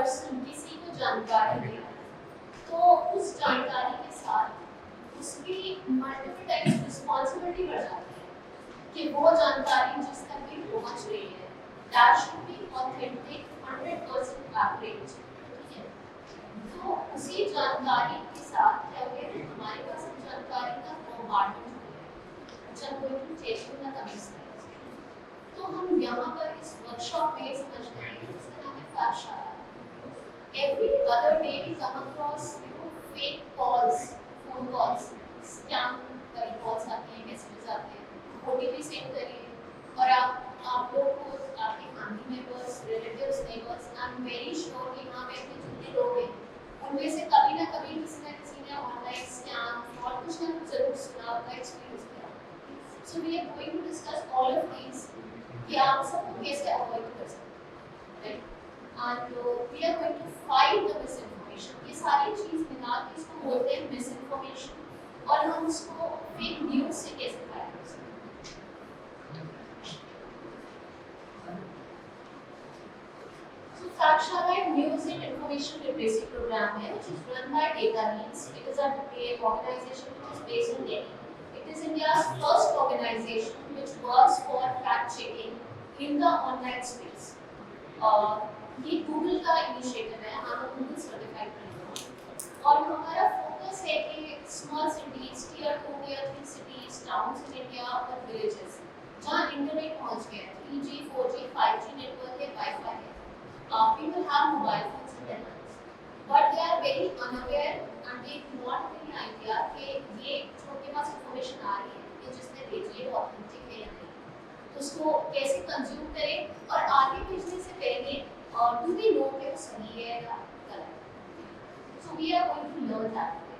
Person किसी को जानकारी दे तो उस जानकारी के साथ उसकी मल्टीपल टाइम्स रिस्पॉन्सिबिलिटी बढ़ जाती है कि वो जानकारी जिस तक भी पहुंच रही है that should be authentic 100% accurate. ठीक है, तो उसी जानकारी के साथ क्या हुआ है हमारे पास जानकारी का बॉम्बार्डमेंट हो गया। अच्छा, कोई भी चेकिंग का कमीज है तो हम यहाँ पर इस वर्कशॉप में समझ रहे हैं इसका नाम है फैक्टशाला। Every other day we come across fake calls, phone calls, scam कई calls आती हैं, messages आते हैं, OTP सेंड करिए और आप लोग को आपके family members, relatives, neighbours, I am very sure कि यहाँ पे जितने लोग हैं उनमें से कभी ना कभी किसी ने ऑनलाइन स्कैम और कुछ ना कुछ जरूर सुना होगा, एक्सपीरियंस किया। So we are going to discuss all of these कि आप सबको कैसे अवॉइड कर सकते हैं, right? And we are going to fight the misinformation। ये सारी चीज मिला के इसको बोलते हैं misinformation और हम उसको फेक न्यूज से कैसे फाइट कर सकते हैं। So Factshala एक news and information literacy program है which is run by KANPUR। It is a organization which is based in Delhi। It is India's first organization which works for fact checking in the online space। ये Google का initiative है, हम Google certified हैं और हमारा focus है कि small cities, tier 2 tier 3 cities, towns in India और विलेजेस जहाँ इंटरनेट पहुँच गया है, 3G 4G 5G नेटवर्क है, वाईफाई है, people have mobile phones in their hands but they are very unaware and they do not have any idea कि ये जो उनके पास इंफॉर्मेशन आ रही है ये जिसने भेजी है वो ऑथेंटिक है या नहीं, तो उसको कैसे कंज्यूम करें और आगे भेजने से पहले do we know कि वो सही है या गलत। So we are going to learn that today।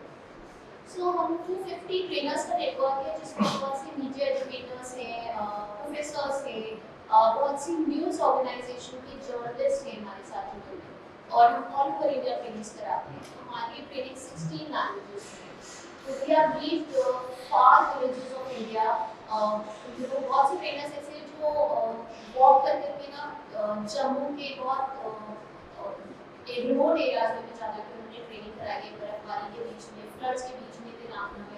So हम 250 ट्रेनर्स का नेटवर्क है जिसमें बहुत से मीडिया एजुकेटर्स हैं, प्रोफेसर्स हैं, बहुत सी न्यूज़ ऑर्गेनाइजेशन के जर्नलिस्ट हैं हमारे साथ जुड़े हुए और हम ऑल ओवर इंडिया ट्रेनिंग्स कराते हैं। हमारी ट्रेनिंग 16 लैंग्वेजेस में। तो we have reached far villages of India. बहुत से ट्रेनर्स ऐसे जो वॉक करके ना जम्मू के बहुत रिमोट एरियाज में जाकर के उन्होंने ट्रेनिंग कराई है, बर्फबारी के बीच में, फ्लड्स के बीच में तेलंगाना।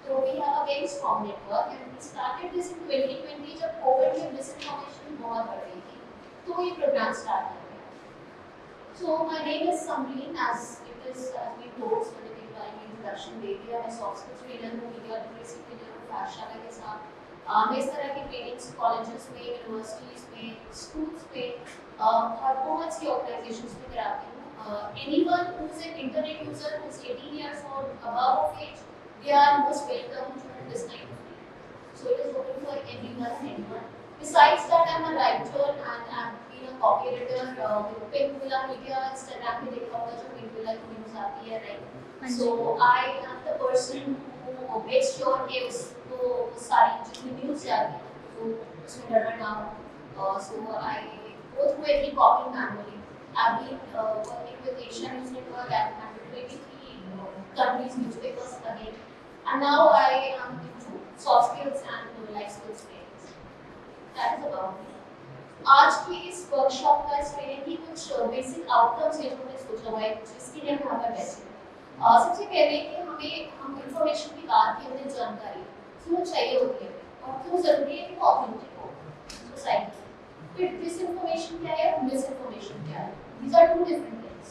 तो we have a very strong network and we started this in 2020 जब कोविड में मिसइन्फॉर्मेशन बहुत बढ़ रही थी तो ये प्रोग्राम स्टार्ट किया गया। So my name is Samreen as it is as we told when we were in introduction दे दिया। मैं सॉफ्ट स्किल्स ट्रेनर हूं, मीडिया लिटरेसी ट्रेनर हूं फैक्टशाला के साथ। मैं इस तरह की ट्रेनिंग्स कॉलेजेस में, यूनिवर्सिटीज में, स्कूल्स में और बहुत सी ऑर्गेनाइजेशंस में कराती हूँ। Anyone who is an internet user who is 18 years or above of age, they are most welcome to this kind of training. So it is open for everyone and anyone. Besides that, I'm a writer and I'm been a copy editor with Pink Villa Media, Instagram पे देखा होगा जो Pink Villa की news आती है, right? So I am the person who makes sure कि उसको सारी जितनी news जाती है तो उसमें गड़बड़ ना हो। So I go through every copy manually. I've been working with Asian News Network and 123 countries newspapers again. And now I am into soft skills and life skills trainings. That is about me. आज की इस workshop का इस training की कुछ basic outcomes हैं जो मैंने सोचा हुआ है जिसके लिए हम यहाँ पर बैठे हैं। सबसे पहले कि हम इंफॉर्मेशन की बात की, हमने जानकारी क्यों चाहिए होती है और क्यों जरूरी है कि वो ऑथेंटिक हो सोसाइटी। फिर डिसइंफॉर्मेशन क्या है, मिसइंफॉर्मेशन क्या है, these are two different things.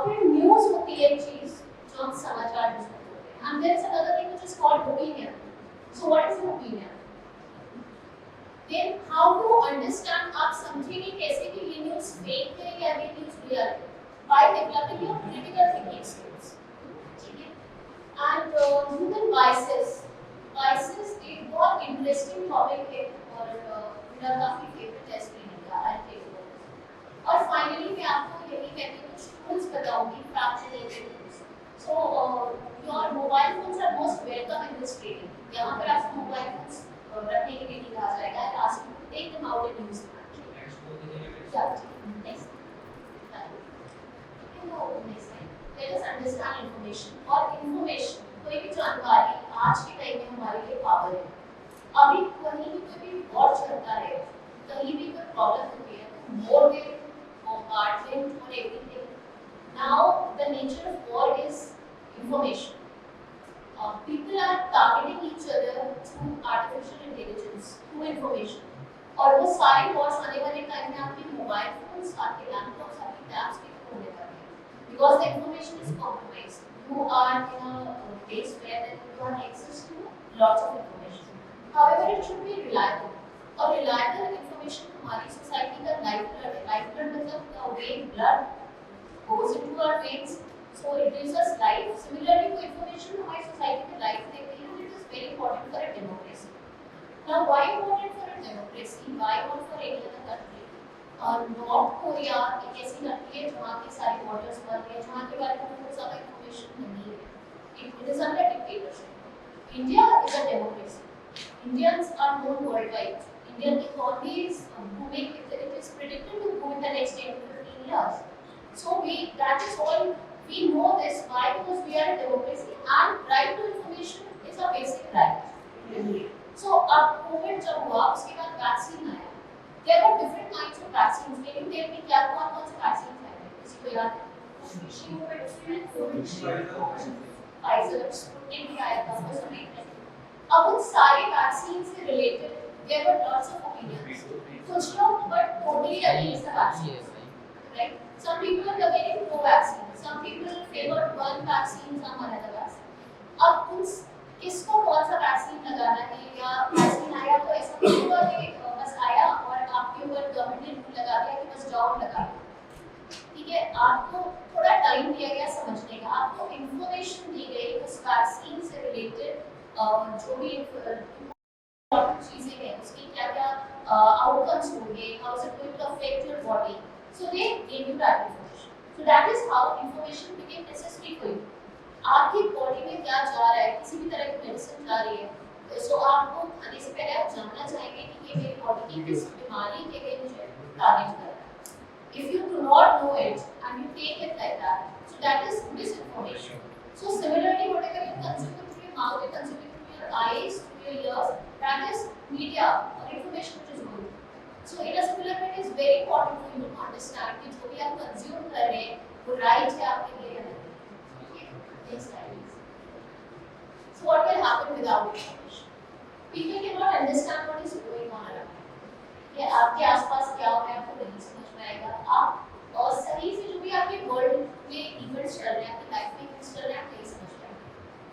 फिर न्यूज़ होती है चीज़ जो हम समाचार जिसको बोलते हैं, and there is another thing which is called opinion. So what is an opinion? Then how to understand, आप समझेंगे कैसे कि ये न्यूज़ फेक है या ये न्यूज़ रियल है, by developing your critical thinking skills. ठीक है? And human biases एक बहुत इंटरेस्टिंग टॉपिक है और मेरा काफी फेवरेट है स्क्रीनिंग का, आई टेक। और फाइनली मैं आपको यही कहती हूँ कुछ टूल्स बताऊंगी प्राप्त related tools. So your mobile phones are most welcome in this training. यहाँ पर आपको मोबाइल फोन्स रखने के लिए कहा जाएगा and ask you to take them out and use them. Next let us understand information. और इंफॉर्मेशन कोई भी जानकारी आज के टाइम में हमारे लिए पावर है। अभी कहीं भी कोई भी वॉर चलता है, कहीं on everything. Now the nature of war is information. People are targeting each other through artificial intelligence, through information. और वो सारे wars आने वाले टाइम में आपके मोबाइल फोन्स, आपके लैपटॉप्स, आपके टैब्स पे होने वाले हैं. Because the information is compromised. You are in a place where you have access to lots of information. However, it should be reliable. और reliable information हमारी society का lifeblood है. Lifeblood मतलब the way blood goes into our veins, so it gives us life. Similarly, to information हमारी society में life देती है, and it is very important for a democracy. Now, why important for a democracy? Why not for any other country? North Korea एक ऐसी country है जहाँ के सारे borders बंद हैं, जहाँ के बारे में बहुत ज़्यादा information नहीं है. It is under dictatorship. India is a democracy. Indians are known worldwide. Indian economy is booming. It is predicted to boom in the next 10 to 15 years. So that is all. We know this. Why? Because we are a democracy, and right to information is a basic right. So अब COVID जब हुआ, उसके बाद vaccine आया. There were different kinds of vaccines. Can you tell me क्या कौन से vaccines आए? किसी को याद है? Pfizer, Sputnik भी आया था, वो सब एक. अब उन सारे vaccines से related there were lots of opinions. कुछ लोग but totally against the vaccine. Right? Some people are against no vaccine. Some people favored one vaccine, some another vaccine. अब उन किसको कौन सा वैक्सीन लगाना है या वैक्सीन आया तो ऐसा नहीं हुआ कि बस आया और आपके ऊपर गवर्नमेंट ने रूल लगा दिया कि बस जाओ लगा. ठीक है, आपको थोड़ा टाइम दिया गया समझने का, आपको इंफॉर्मेशन दी गई उस वैक्सीन से रिलेटेड जो भी चीजें हैं उसकी क्या क्या आउटकम्स होंगे, how is it going to affect your body. So they gave you that information. So that is how information became necessary for you. आपकी बॉडी में क्या जा रहा है, किसी भी तरह की मेडिसिन जा रही है, तो आपको खाने से पहले आप जानना चाहेंगे कि ये मेरी बॉडी की किस बीमारी के लिए मुझे टारगेट कर रहा है. If you do not know it and you take it like that, so that is misinformation. So similarly, whatever you consume through your mouth, you consume through your eyes, through your ears, that is media or information which is good. So in a similar way, it is very important for you to understand कि जो भी आप consume कर रहे हैं वो right है आपके लिए या नहीं. Next slide please. So what will happen without information? People cannot understand what is going on around. कि आपके आसपास क्या हो रहा है आपको नहीं समझ में आएगा. आप और सही से जो भी आपके वर्ल्ड में इवेंट्स चल रहे हैं, आपकी लाइफ में इवेंट्स चल रहे हैं, आप नहीं समझ पाएंगे.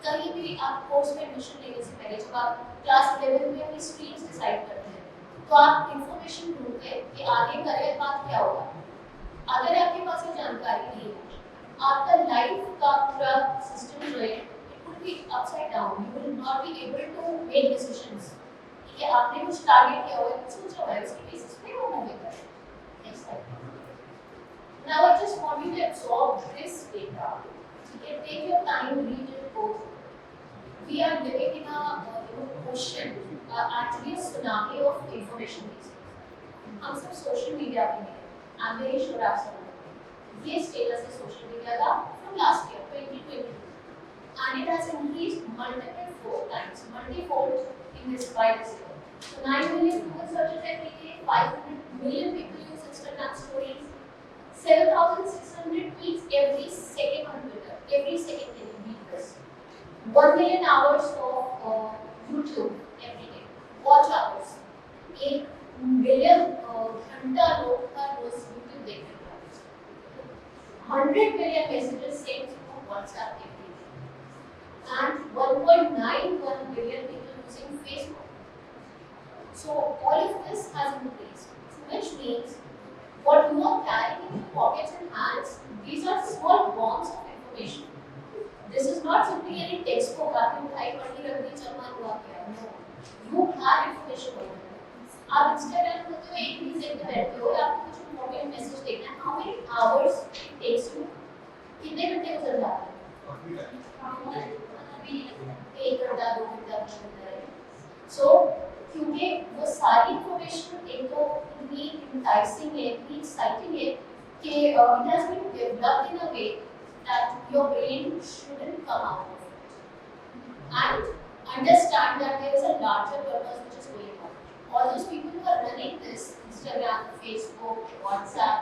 कहीं भी आप कोर्स में एडमिशन लेने से पहले जब आप क्लास 11 में अपनी स्ट्रीम्स डिसाइड करते हैं तो आप इंफॉर्मेशन ढूंढते हैं कि आगे करियर पाथ क्या होगा. अगर आपके पास ये जानकारी नहीं है, आपका लाइफ का पूरा सिस्टम जो है it will be upside down. You will not be able to make decisions. ठीक है, आपने कुछ टारगेट किया हुआ है, कुछ सोचा हुआ है, उसके बेसिस पे वो मूव करें. Next slide. Now I just want you to absorb this data. ठीक है, take your time, read it, go through. We are living in a ocean, actually a tsunami of information. हम सब social media पे हैं. I'm very sure आप सब ये status है सोशल मीडिया का from last year 2022, and it has increased multiple times, multifold in this by this year. So 9 million Google searches every day, 500 million people use Instagram stories, 7,600 tweets every second on Twitter. Every second they read this. 1 million hours of YouTube every day. Watch hours. 1 billion घंटा लोग हर रोज YouTube देखते हैं. 100 billion messages sent through WhatsApp every day. And 1.91 billion people using Facebook. So all of this has increased, which means what you are carrying in your pockets and hands, these are small bombs of information. This is not simply any textbook आपने उठाई पढ़ी रख दी चलना हुआ क्या. No, you have information over there. आप Instagram खोलते हो, एक रील देखते बैठते हो, आपको कुछ इम्पोर्टेंट मैसेज देखना है. How many hours it takes you, कितने घंटे गुजर जाते हैं? एक घंटा, 2 घंटा, 3 घंटा. सो क्योंकि वो सारी इंफॉर्मेशन एक तो इतनी इंटाइसिंग है, इतनी एक्साइटिंग है कि it has been developed in a way that your brain shouldn't come out of it and understand that there is a larger purpose which is going on. All those people who are running this Instagram, Facebook, WhatsApp,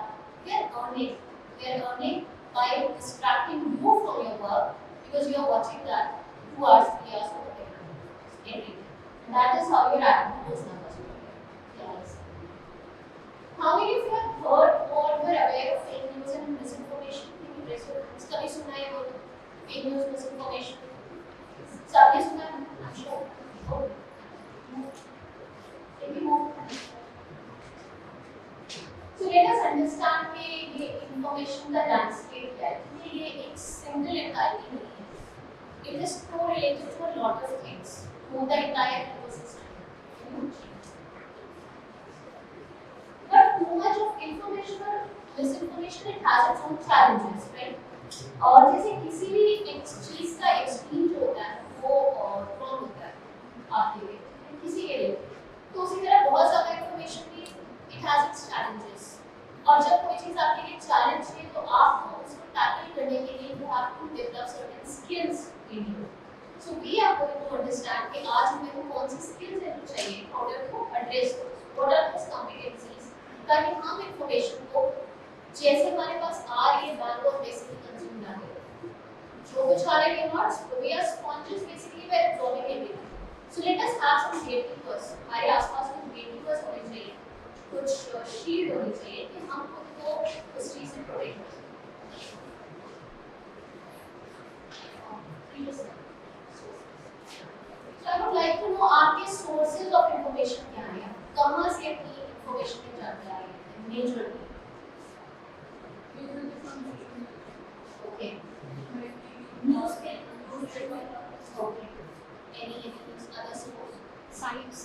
they are earning. They are earning by distracting you from your work because you are watching that 2 hours, 3 hours, or whatever every day. And that is how you're adding to those numbers. Yes. How many of you have heard or were aware of fake news and misinformation? Can you raise your hands? कभी सुना है वो fake news, misinformation? सबने सुना है? I'm sure. Maybe more. So let us understand कि ये information का landscape है. ये एक single entity नहीं है. It is correlated to a lot of things to the entire ecosystem. But too much of information or misinformation, it has its own challenges, right? और जैसे किसी भी एक चीज का एक्सट्रीम जो होता है वो wrong होता है आपके लिए, किसी के लिए. तो उसी तरह बहुत ज़्यादा information भी it has its challenges. और जब कोई चीज आपके लिए चैलेंज है तो आपको उसको टैकल करने के लिए you have to develop certain skills in you. So we are going to understand कि आज हमें को कौन सी skills चाहिए in order to address what are those competencies ताकि हम information को जैसे हमारे पास आ रही है बैंक और बेसिकली कंज्यूम ना करें. जो कुछ आ रहा है not we are sponges basically we are absorbing everything. So let us have some gatekeepers. हमारे आसपास कुछ gatekeepers होने चाहिए, कुछ शील्ड होनी चाहिए कि हम खुद को उस चीज से प्रोटेक्ट कर सकें. So I would like to know आपके sources of information क्या हैं? कहाँ से अपनी information की जानकारी है? Majorly. Okay. Newspaper. Okay. Any other source? Science.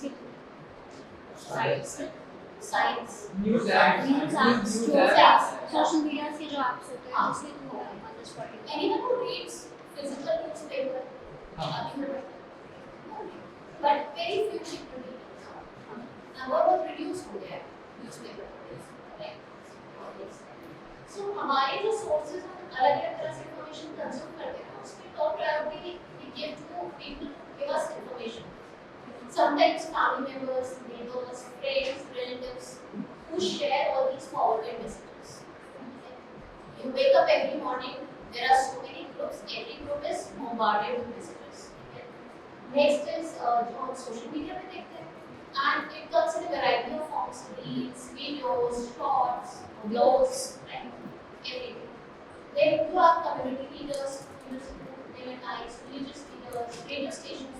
News apps. Social media से जो apps होते हैं जिससे तुम understand. Anyone who reads physical newspaper? But very few people read. Number of produced हो गया newspaper. So हमारे जो sources हम अलग-अलग तरह से information consume करते हैं उसमें top priority we give to people who give us information. Sometimes family members, neighbors, friends, relatives who share all these forwarded messages. You wake up every morning, there are so many groups, every group is bombarded with messages. Next is जो हम social media पे देखते हैं, and it comes in a variety of forms: reels, videos, shorts, blogs, right? Everything. Then you have community leaders, religious leaders, radio stations,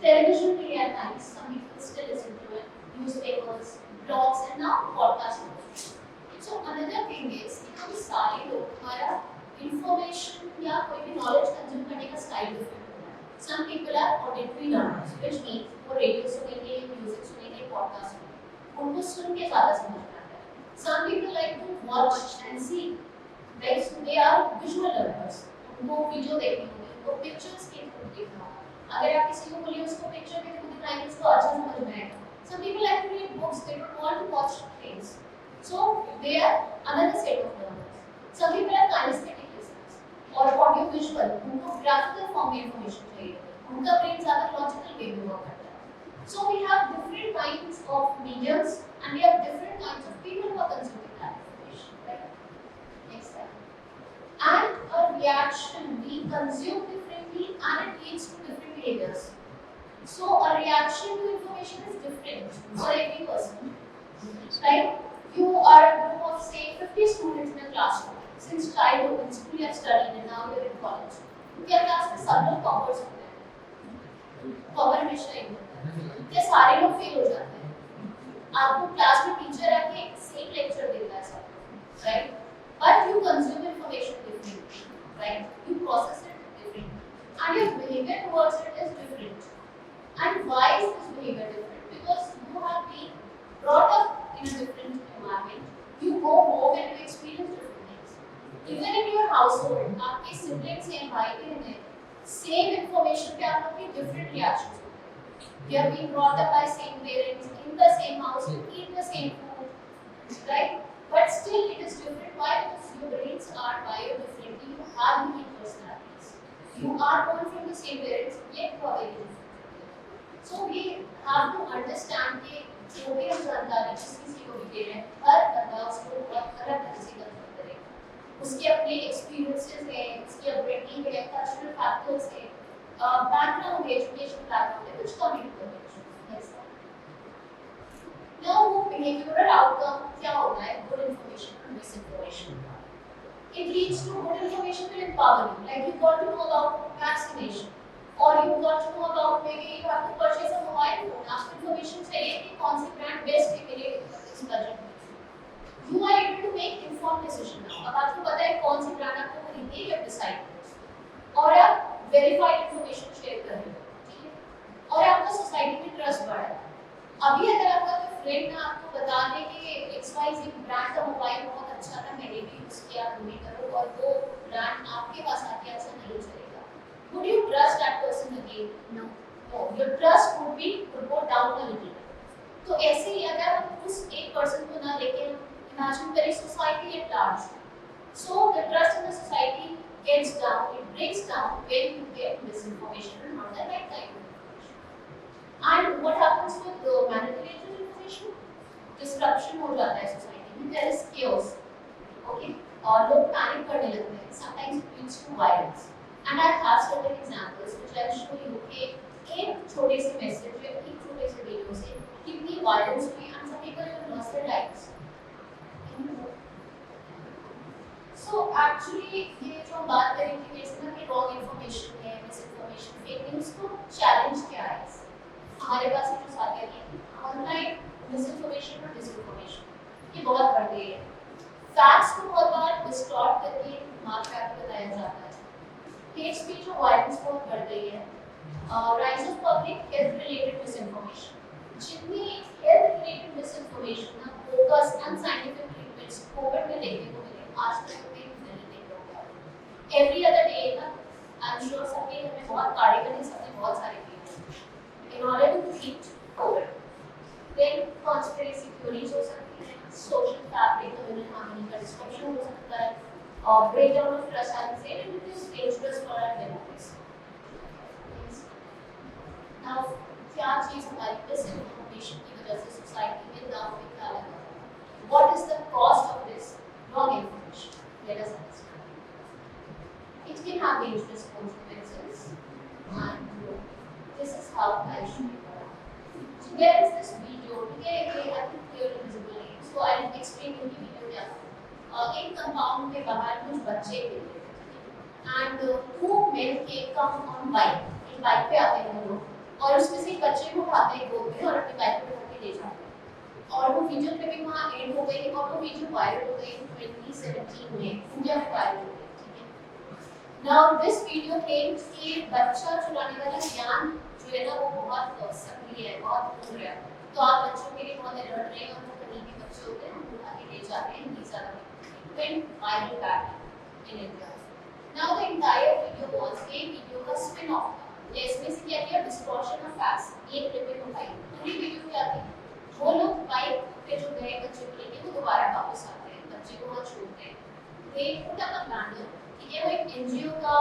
television media at times. Some people still listen to it. Newspapers, blogs, and now podcasts. So another thing is कि हम सारे लोग हमारा information या कोई भी knowledge consume करने का style different होता है. Some people are auditory learners, which means वो radio सुनेंगे, music सुनेंगे, podcast सुनेंगे. उनको सुन के ज़्यादा समझ में आता है. Some people like to watch and see. Like they are visual learners. उनको video देखनी होगी, उनको pictures के थ्रू देखना होगा. अगर आप किसी को बोलिए उसको picture के थ्रू दिखाएंगे उसको अच्छा समझ में आएगा. Some people like to read books. They don't want to watch things. So they are another set of learners. Some people are kinesthetic listeners or audio visual. उनको graphical form में information चाहिए. उनका brain ज़्यादा logical way में work करता है. So we have different kinds of mediums and we have different kinds of people who are consuming that information. Right? Next slide. And a reaction we consume differently and it leads to different behaviors. So a reaction to information is different for every person. Right? You are a group of say 50 students in a classroom. Since childhood in school you have studied and now you are in college. क्या class में सब लोग toppers होते हैं? Topper हमेशा ही होता है. क्या सारे लोग फेल हो जाते हैं? आपको क्लास में टीचर आके सेम लेक्चर देता है सब, right? But you consume information differently, right? You process it differently, and your behavior towards it is different. And why is this behavior different? Because you have been brought up in a different environment. You go home and you experience different things. Even in your household, आपके siblings हैं, भाई बहन हैं, same information पे आप लोग की different reactions होते हैं. You have been brought up by same parents, in the same house, you eat the same food, right? But still it is different. Why? Because your brains are wired differently. You have unique personalities. You are born from the same parents, yet you are very different. So we have to understand कि जो भी हम जानकारी जिस किसी को भी दे रहे हैं, हर बंदा उसको बहुत अलग तरह से कंज्यूम करेगा. उसके अपने एक्सपीरियंसेस हैं, उसकी अपब्रिंगिंग है, कल्चरल फैक्टर्स है, बैकग्राउंड, एजुकेशन बैकग्राउंड है, which come into the picture. Yes. Now, वो behavioral outcome क्या होता है good information and misinformation का? It leads to good information will empower you. Like you got to know about vaccination, or you got to know about maybe you have to purchase a mobile phone. आपको information चाहिए कि कौन सी brand best है मेरे इस budget में. You are able to make informed decision now. अब आपको पता है कौन सी brand आपको खरीदनी है, you have decided. और आप verified information share कर रहे हो, ठीक है? और आपका society में trust बढ़ा है. अभी अगर आपका कोई फ्रेंड ना आपको बता दे कि XYZ ब्रांड का मोबाइल बहुत अच्छा था, मैंने भी यूज किया, तुम भी करो, और वो ब्रांड आपके पास आके अच्छा नहीं चलेगा, would you trust that person again? No. No. Your trust would go down a little. तो ऐसे ही अगर हम उस एक पर्सन को ना लेके imagine करें society at large, so the trust in the society gets down, it breaks down when you get misinformation and not the right kind of. And what happens with manipulated information? Disruption हो जाता है society में. There is chaos. Okay. और लोग panic करने लगते हैं. Sometimes it leads to violence. And I have certain examples which I'll show you कि एक छोटे से message या एक छोटे से video से कितनी violence हुई and some people even lost their lives. So actually ये जो हम बात करेंगे बेसिकली कि wrong information है, misinformation, fake news को challenge क्या है? हमारे पास ये जो साथी है ऑनलाइन मिसइंफॉर्मेशन और डिसइंफॉर्मेशन ये बहुत बढ़ गई है. फैक्ट्स को बहुत बार डिस्टॉर्ट करके मार्क करके बताया जाता है. हेट स्पीच और वायलेंस बहुत बढ़ गई है. Rise of public health related misinformation, जितनी हेल्थ रिलेटेड मिसइंफॉर्मेशन ना बोगस अनसाइंटिफिक ट्रीटमेंट्स कोविड में देखने को मिले, आज तक कहीं नहीं देखा होगा. एवरी अदर डे ना आई एम श्योर सबके घर में बहुत कार्ड बने, सबने बहुत सारे in order to treat COVID. Then conspiracy theories हो सकती हैं, social fabric, communal harmony का disruption हो सकता है, और breakdown of trust and say it is dangerous for our democracy. Now क्या चीज़ हमारी misinformation की वजह से society में दाव पे क्या लगा? What is the cost of this wrong information? Let us understand. It can have dangerous consequences, and this is how I show you. So there is this video. Okay, I think clearly visible है. So I will explain you the video क्या था. एक compound के बाहर कुछ बच्चे खेलते थे. And two men come on bike. एक बाइक पे आते हैं लोग, और उसमें से एक बच्चे को उठाते हैं गोद में और अपनी बाइक पे उठा के ले जाते हैं. और वो वीडियो क्लिपिंग वहाँ एंड हो गई और वो वीडियो वायरल हो गई 2017 में इंडिया में वायरल हो गई. ठीक है. Now this video claims कि बच्चा चुराने वाला ज्ञान जो है ना वो बहुत सक्रिय है, बहुत दूर है. तो आप बच्चों के लिए बहुत डर रहे हैं और वो कहीं भी बच्चे होते हैं उठा के ले जाते हैं. These are the went viral back in India. Now the entire video was a video का spin off था. इसमें से क्या किया? Distortion of facts. एक क्लिपिंग उठाई. पूरी वीडियो क्या थी? वो लोग बाइक पे जो गए बच्चे को लेके वो दोबारा वापस आते हैं, बच्चे को वहाँ छोड़ते हैं. They put up a banner. ठीक है, वो एक NGO का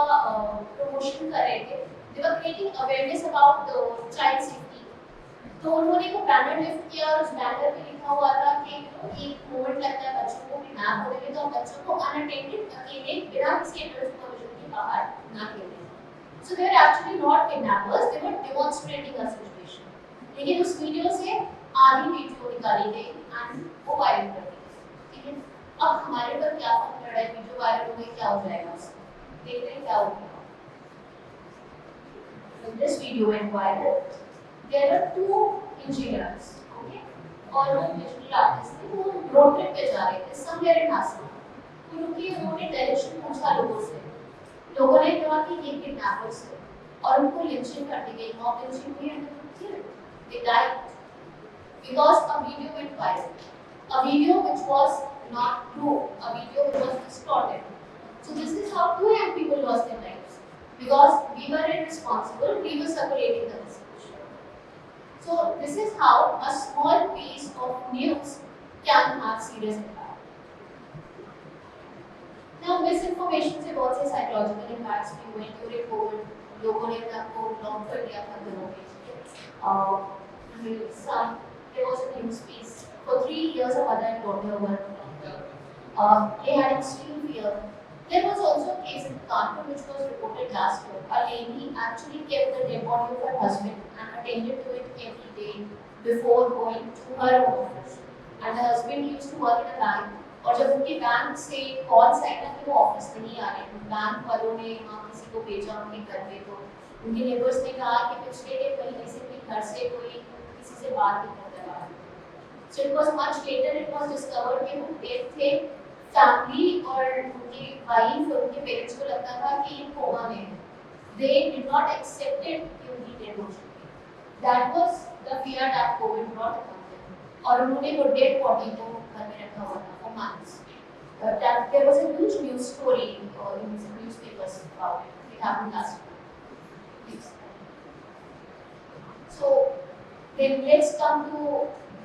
प्रमोशन कर रहे थे. They were creating awareness about child safety. तो उन्होंने वो बैनर लिफ्ट किया और उस बैनर पे लिखा हुआ था कि एक मोमेंट लगता है बच्चों को किडनैप होने में, तो बच्चों को अनअटेंडेड अकेले बिना किसी एडल्ट सुपरविजन के बाहर ना खेलने. So they were actually not kidnappers, they were demonstrating a situation. लेकिन उस वीडियो से आधी वीडियो निकाली गई एंड वो वायरल कर दी गई. ठीक है, अब हमारे पर क्या फर्क पड़ रहा है? वीडियो वायरल हो गई, क्या हो जाएगा उसका? देखते हैं क्या होगा. When this video went viral, there were two engineers, okay, और वो digital artists थे. वो रोड ट्रिप पे जा रहे थे somewhere in Assam. तो रुकी, उन्होंने डायरेक्शन पूछा लोगों से. लोगों ने कहा कि ये किडनैपर्स है और उनको लिंचिंग कर दी गई, मॉब लिंचिंग हुई and they died because a video went viral. A video which was not true, a video which was distorted. So this is how two young people lost their lives because we were irresponsible, we were circulating the message. So this is how a small piece of news can have serious impact. Now misinformation से बहुत से psychological impacts भी हुए during COVID. लोगों ने अपना को lock कर दिया था घरों में. There was a news piece for 3 years a mother and daughter were locked down. They had extreme fear. There was also a case in Kanpur which was reported last year. A lady actually kept the dead body of her husband and attended to it every day before going to her office. And her husband used to work in a bank. और जब उनके bank से calls आई ना कि वो office नहीं आ रहे, bank वालों ने वहाँ किसी को भेजा उनके घर पे, तो उनके नेबर्स ने कहा कि पिछले एक महीने से भी घर से कोई किसी से बात नहीं करता रहा. So it was much later it was discovered कि वो डेथ थे. फैमिली और उनकी वाइफ और उनके पेरेंट्स को लगता था कि ये कोमा में है. They did not accept it कि उनकी डेथ हो चुकी. That was the fear that COVID brought upon them. और उन्होंने वो डेड बॉडी को घर में रखा हुआ था for months. That there was a huge news story in some newspapers about it. It happened last week. So then let's come to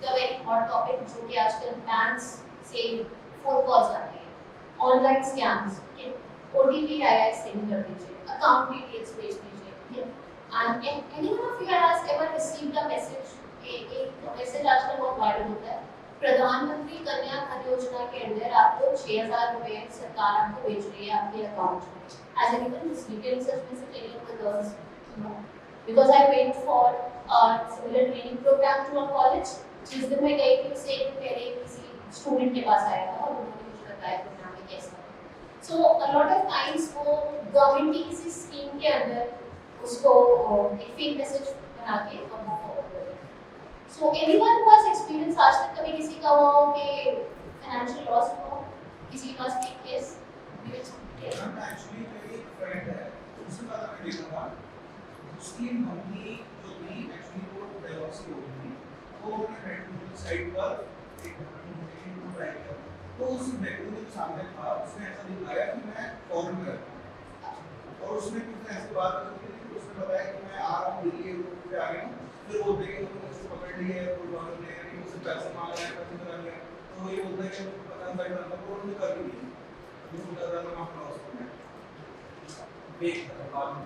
the very hot topic जो कि आजकल banks से phone calls आते हैं, online scams, OTP आया है send कर दीजिए, account details भेज दीजिए, and anyone of you has ever received a message? एक मैसेज आजकल बहुत वायरल होता है, प्रधानमंत्री कन्या धन योजना के अंदर आपको 6,000 रुपए सरकार आपको भेज रही है आपके अकाउंट में. Has anyone received any such message? Any of the girls? No. Because I went for a similar training program to a college. जिस दिन मैं गई थी उससे एक दिन पहले किसी स्टूडेंट के पास आया था और उन्होंने मुझे बताया प्रोग्राम में कैसा है. सो अ लॉट ऑफ टाइम्स वो गवर्नमेंट की किसी स्कीम के अंदर उसको एक फेक मैसेज बना के और वो फॉरवर्ड कर देते हैं. So anyone who has experience आज तक कभी किसी का हुआ हो कि फाइनेंशियल लॉस हो, किसी के पास फेक केस एक्चुअली मेरी एक फ्रेंड है, उससे पता मैं देखा था, उसकी मम्मी जो थी एक्चुअली वो डाइवोर्स हो गई थी. वो अपने मेडिकल साइट पर एक डॉक्यूमेंटेशन ट्राई किया, तो उस व्यक्ति के सामने था, उसने ऐसा दिखाया कि मैं फॉरेन में रहता हूँ और उसने कुछ ऐसी बात की थी, उसने बताया कि मैं आ रहा हूँ दिल्ली एयरपोर्ट पे आ गया हूँ, फिर बोलते हैं कि मुझे पकड़ लिया है कोई डॉलर ले रही है, मुझसे पैसे मांग रहा है, पैसे करा लिया, तो ये बोलता है कि मुझे पता नहीं था, तो उन्होंने कर ली, मुझे लग रहा था मैं अपना लॉस कर गया, बेक था बाद में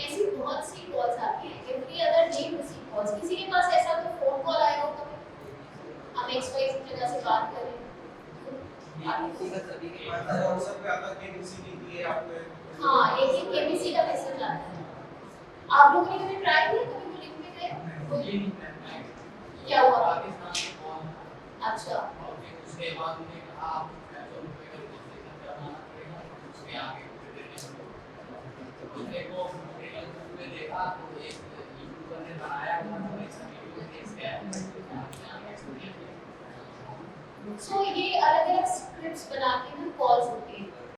ऐसी बहुत सी कॉल्स आती हैं. Every other day receive calls. किसी के पास ऐसा कोई फोन कॉल आया हो कभी, हम XY जगह से बात कर रहे हैं, किसी का सभी के पास व्हाट्सएप पे आता है किसी की दिए आपको, हाँ एक KBC का मैसेज आता है. आप लोगों ने कभी ट्राई किया, कभी वो लिंक पे गए, क्या हुआ? अच्छा, उसके बाद उन्होंने कहा आप ₹500 का रजिस्ट्रेशन करवाना पड़ेगा, उसके आगे उसने को में देखा तो एक यूट्यूबर ने बनाया हुआ ऐसा वीडियो देख के सो ये a